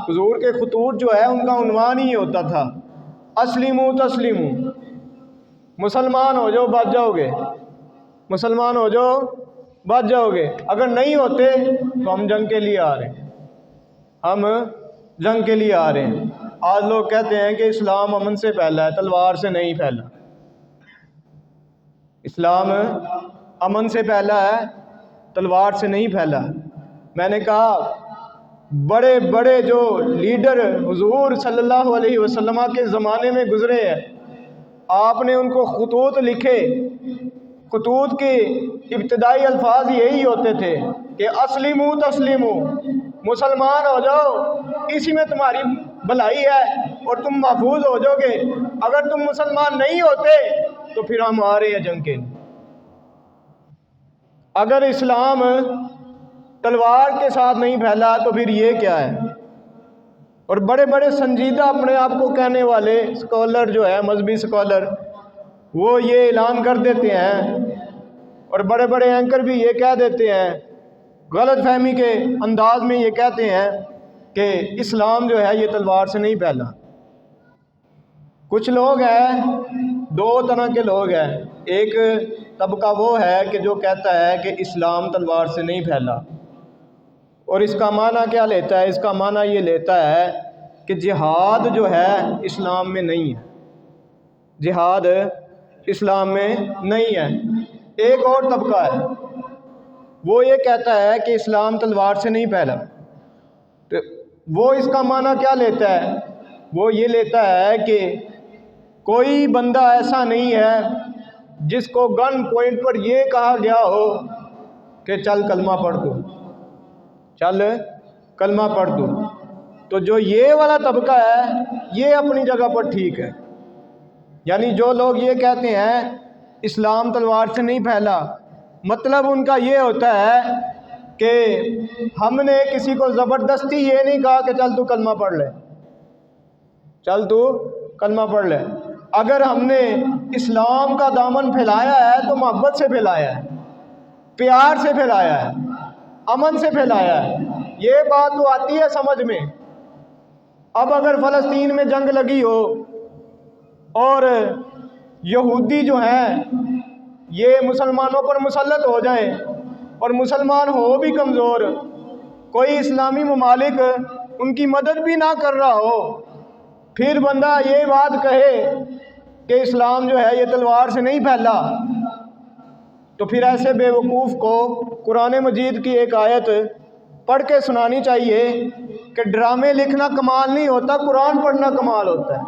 حضور کے خطوط جو ہے ان کا عنوان ہی ہوتا تھا اسلموا تسلیموا، مسلمان ہو جاؤ بچ جاؤ گے، مسلمان ہو جاؤ بچ جاؤ گے، اگر نہیں ہوتے تو ہم جنگ کے لیے آ رہے ہیں، ہم جنگ کے لیے آ رہے ہیں۔ آج لوگ کہتے ہیں کہ اسلام امن سے پھیلا ہے، تلوار سے نہیں پھیلا۔ اسلام امن سے پھیلا ہے، تلوار سے نہیں پھیلا۔ میں نے کہا بڑے بڑے جو لیڈر حضور صلی اللہ علیہ وسلم کے زمانے میں گزرے ہیں، آپ نے ان کو خطوط لکھے، خطوط کے ابتدائی الفاظ یہی ہوتے تھے کہ اسلموا تسلیموا، مسلمان ہو جاؤ، اسی میں تمہاری بھلائی ہے اور تم محفوظ ہو جاؤ گے، اگر تم مسلمان نہیں ہوتے تو پھر ہم آ رہے ہیں جنگ کے لیے۔ اگر اسلام تلوار کے ساتھ نہیں پھیلا تو پھر یہ کیا ہے؟ اور بڑے بڑے سنجیدہ اپنے آپ کو کہنے والے اسکالر جو ہے، مذہبی اسکالر، وہ یہ اعلان کر دیتے ہیں، اور بڑے بڑے اینکر بھی یہ کہہ دیتے ہیں، غلط فہمی کے انداز میں یہ کہتے ہیں کہ اسلام جو ہے یہ تلوار سے نہیں پھیلا۔ کچھ لوگ ہیں، دو طرح کے لوگ ہیں، ایک طبقہ وہ ہے کہ جو کہتا ہے کہ اسلام تلوار سے نہیں پھیلا، اور اس کا معنی کیا لیتا ہے؟ اس کا معنی یہ لیتا ہے کہ جہاد جو ہے اسلام میں نہیں ہے، جہاد اسلام میں نہیں ہے۔ ایک اور طبقہ ہے، وہ یہ کہتا ہے کہ اسلام تلوار سے نہیں پھیلا، تو وہ اس کا معنی کیا لیتا ہے؟ وہ یہ لیتا ہے کہ کوئی بندہ ایسا نہیں ہے جس کو گن پوائنٹ پر یہ کہا گیا ہو کہ چل کلمہ پڑھ دو، چل کلمہ پڑھ دو۔ تو جو یہ والا طبقہ ہے یہ اپنی جگہ پر ٹھیک ہے، یعنی جو لوگ یہ کہتے ہیں اسلام تلوار سے نہیں پھیلا، مطلب ان کا یہ ہوتا ہے کہ ہم نے کسی کو زبردستی یہ نہیں کہا کہ چل تو کلمہ پڑھ لے، چل تو کلمہ پڑھ لے۔ اگر ہم نے اسلام کا دامن پھیلایا ہے تو محبت سے پھیلایا ہے، پیار سے پھیلایا ہے، امن سے پھیلایا ہے، یہ بات تو آتی ہے سمجھ میں۔ اب اگر فلسطین میں جنگ لگی ہو اور یہودی جو ہیں یہ مسلمانوں پر مسلط ہو جائیں اور مسلمان ہو بھی کمزور، کوئی اسلامی ممالک ان کی مدد بھی نہ کر رہا ہو، پھر بندہ یہ بات کہے کہ اسلام جو ہے یہ تلوار سے نہیں پھیلا، تو پھر ایسے بے وقوف کو قرآن مجید کی ایک آیت پڑھ کے سنانی چاہیے کہ ڈرامے لکھنا کمال نہیں ہوتا، قرآن پڑھنا کمال ہوتا ہے،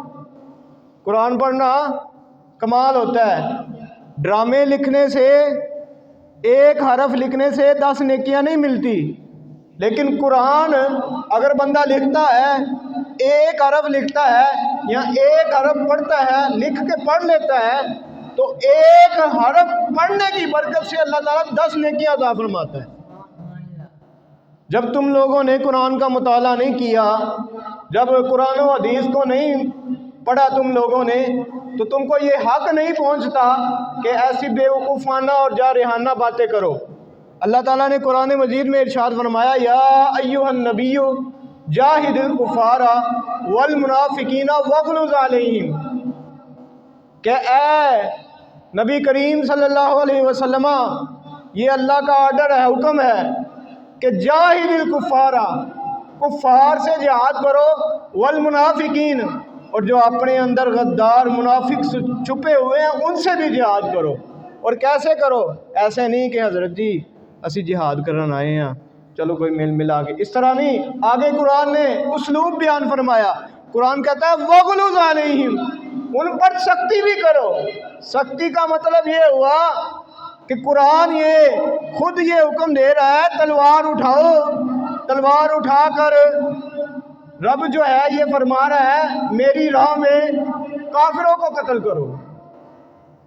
قرآن پڑھنا کمال ہوتا ہے۔ ڈرامے لکھنے سے، ایک حرف لکھنے سے 10 نیکیاں نہیں ملتی، لیکن قرآن اگر بندہ لکھتا ہے، ایک حرف لکھتا ہے یا ایک حرف پڑھتا ہے، لکھ کے پڑھ لیتا ہے، تو ایک حرف پڑھنے کی برکت سے اللہ تعالیٰ 10 نیکیاں عطا فرماتا ہے۔ جب تم لوگوں نے قرآن کا مطالعہ نہیں کیا، جب قرآن و حدیث کو نہیں پڑھا تم لوگوں نے، تو تم کو یہ حق نہیں پہنچتا کہ ایسی بے وقوفانہ اور جارحانہ باتیں کرو۔ اللہ تعالیٰ نے قرآن مجید میں ارشاد فرمایا یا ایھا النبی جاہد الکفار والمنافقین واغلظ علیہم، کہ اے نبی کریم صلی اللہ علیہ وسلم، یہ اللہ کا آرڈر ہے، حکم ہے کہ جاہد الکفار، کفار سے جہاد کرو، والمنافقین، اور جو اپنے اندر غدار منافق چھپے ہوئے ہیں ان سے بھی جہاد کرو۔ اور کیسے کرو؟ ایسے نہیں کہ حضرت جی اسی جہاد کرنا آئے ہیں، چلو کوئی مل ملا کے، اس طرح نہیں۔ آگے قرآن نے اسلوب بیان فرمایا، قرآن کہتا ہے وَغْلُظْ عَلَيْهِمْ، ان پر سختی بھی کرو۔ سختی کا مطلب یہ ہوا کہ قرآن یہ خود یہ حکم دے رہا ہے تلوار اٹھاؤ، تلوار اٹھا کر رب جو ہے یہ فرما رہا ہے میری راہ میں کافروں کو قتل کرو۔